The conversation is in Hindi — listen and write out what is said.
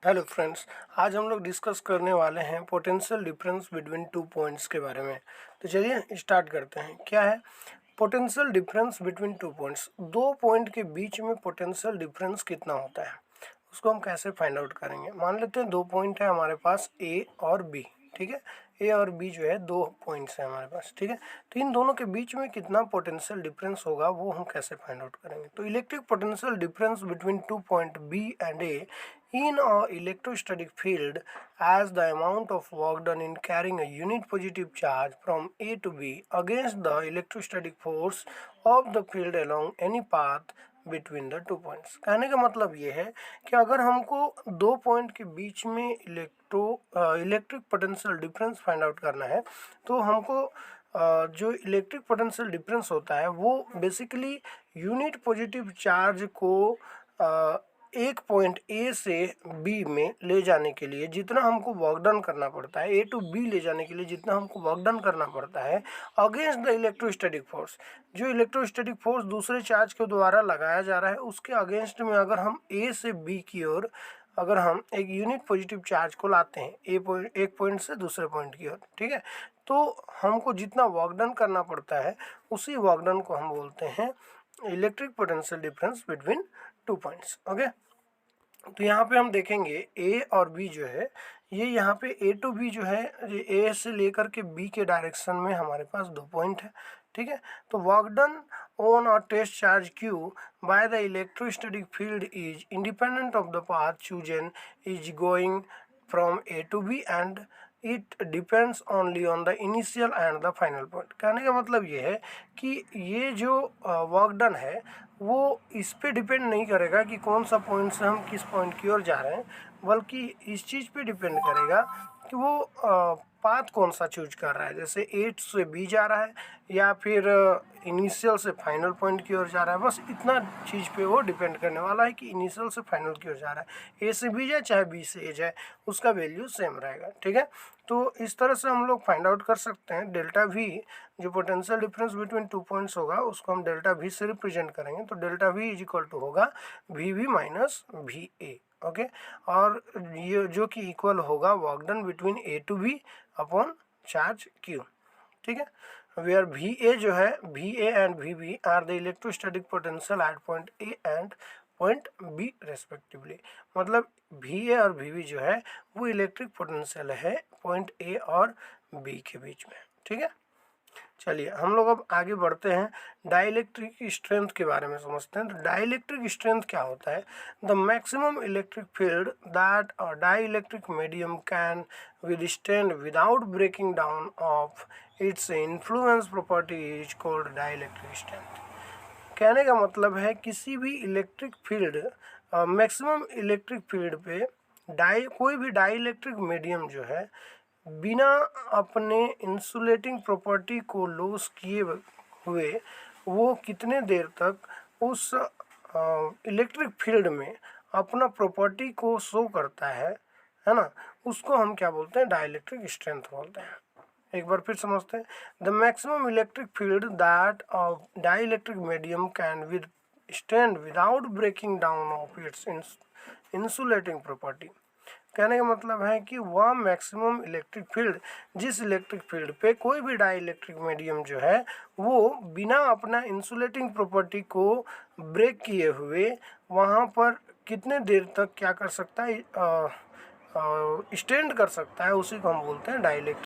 हेलो फ्रेंड्स, आज हम लोग डिस्कस करने वाले हैं potential difference between two points के बारे में। तो चलिए स्टार्ट करते हैं। क्या है potential difference between two points? दो पॉइंट के बीच में पोटेंशियल डिफरेंस कितना होता है उसको हम कैसे फाइंड आउट करेंगे। मान लेते हैं दो पॉइंट है हमारे पास, ए और बी। ठीक है, ए और बी जो है दो पॉइंट्स हैं हमारे पास। ठीक है, तो इन दोनों के बीच में कितना पोटेंशियल डिफरेंस होगा वो हम कैसे फाइंड आउट करेंगे। तो electric potential difference between two point B and A in a electrostatic field as the amount of work done in carrying a unit positive charge from A to B against the electrostatic force of the field along any path between the two points. कहने का मतलब ये है कि अगर हमको दो पॉइंट के बीच में electric potential difference find out करना है तो हमको जो इलेक्ट्रिक पोटेंशियल डिफरेंस होता है वो बेसिकली यूनिट पॉजिटिव चार्ज को एक पॉइंट ए से बी में ले जाने के लिए जितना हमको वर्क डन करना पड़ता है, ए टू बी ले जाने के लिए जितना हमको वर्क डन करना पड़ता है अगेंस्ट द इलेक्ट्रोस्टैटिक फोर्स, जो इलेक्ट्रोस्टैटिक फोर्स दूसरे चार्ज के द्वारा लगाया जा रहा है उसके अगेंस्ट में अगर हम ए से बी की ओर अगर हम एक यूनिट पॉजिटिव चार्ज को लाते हैं एक पॉइंट से दूसरे पॉइंट की ओर, ठीक है, तो हमको जितना वर्क डन करना पड़ता है उसी वर्क डन को हम बोलते हैं electric potential difference between two points. Okay, तो यहाँ पे हम देखेंगे ए और बी जो है ये यहाँ पे ए टू बी जो है ए से लेकर के बी के डायरेक्शन में हमारे पास दो पॉइंट है। ठीक है, तो वर्क डन ऑन और test charge Q by the electrostatic field is independent of the path chosen is going from A to B and it depends only on the initial and the final point. कहने का मतलब ये है कि ये जो वर्क डन है वो इस पे डिपेंड नहीं करेगा कि कौन सा पॉइंट से हम किस पॉइंट की ओर जा रहे हैं, बल्कि इस चीज़ पे डिपेंड करेगा कि वो पाथ कौन सा चूज कर रहा है, जैसे ए से बी जा रहा है या फिर इनिशियल से फाइनल पॉइंट की ओर जा रहा है। बस इतना चीज़ पे वो डिपेंड करने वाला है कि इनिशियल से फाइनल की ओर जा रहा है, ए से बी जाए चाहे बी से ए जाए उसका वैल्यू सेम रहेगा। ठीक है, तो इस तरह से हम लोग फाइंड आउट कर सकते हैं डेल्टा वी, जो potential difference between two points होगा उसको हम डेल्टा वी से रिप्रेजेंट करेंगे। तो delta V is equal to होगा V V minus V A. Okay, और ये जो कि इक्वल होगा work done between A to B upon charge Q. ठीक है, वेयर वी ए जो है V A and V B are the electrostatic potential at point A and point B respectively. मतलब वी ए और वी बी जो है वो इलेक्ट्रिक पोटेंशियल है पॉइंट ए और बी के बीच में। ठीक है, चलिए हम लोग अब आगे बढ़ते हैं, डाइलेक्ट्रिक स्ट्रेंथ के बारे में समझते हैं। तो डाइलेक्ट्रिक स्ट्रेंथ क्या होता है? The maximum electric field that a dielectric medium can withstand without breaking down of its influence property is called dielectric strength. कहने का मतलब है किसी भी electric field maximum electric field पे कोई भी डाइलेक्ट्रिक मीडियम जो है बिना अपने इंसुलेटिंग प्रॉपर्टी को लॉस किए हुए वो कितने देर तक उस इलेक्ट्रिक फील्ड में अपना प्रॉपर्टी को शो करता है ना, उसको हम क्या बोलते हैं? डाइलेक्ट्रिक स्ट्रेंथ बोलते हैं। एक बार फिर समझते हैं, the maximum electric field that of dielectric medium can withstand without breaking down of its insulating property. कहने का मतलब है कि वह मैक्सिमम इलेक्ट्रिक फील्ड, जिस इलेक्ट्रिक फील्ड पे कोई भी डाई इलेक्ट्रिक मीडियम जो है वो बिना अपना इंसुलेटिंग प्रॉपर्टी को ब्रेक किए हुए वहाँ पर कितने देर तक क्या कर सकता है, स्टैंड कर सकता है, उसी को हम बोलते हैं डाइलेक्ट्रिक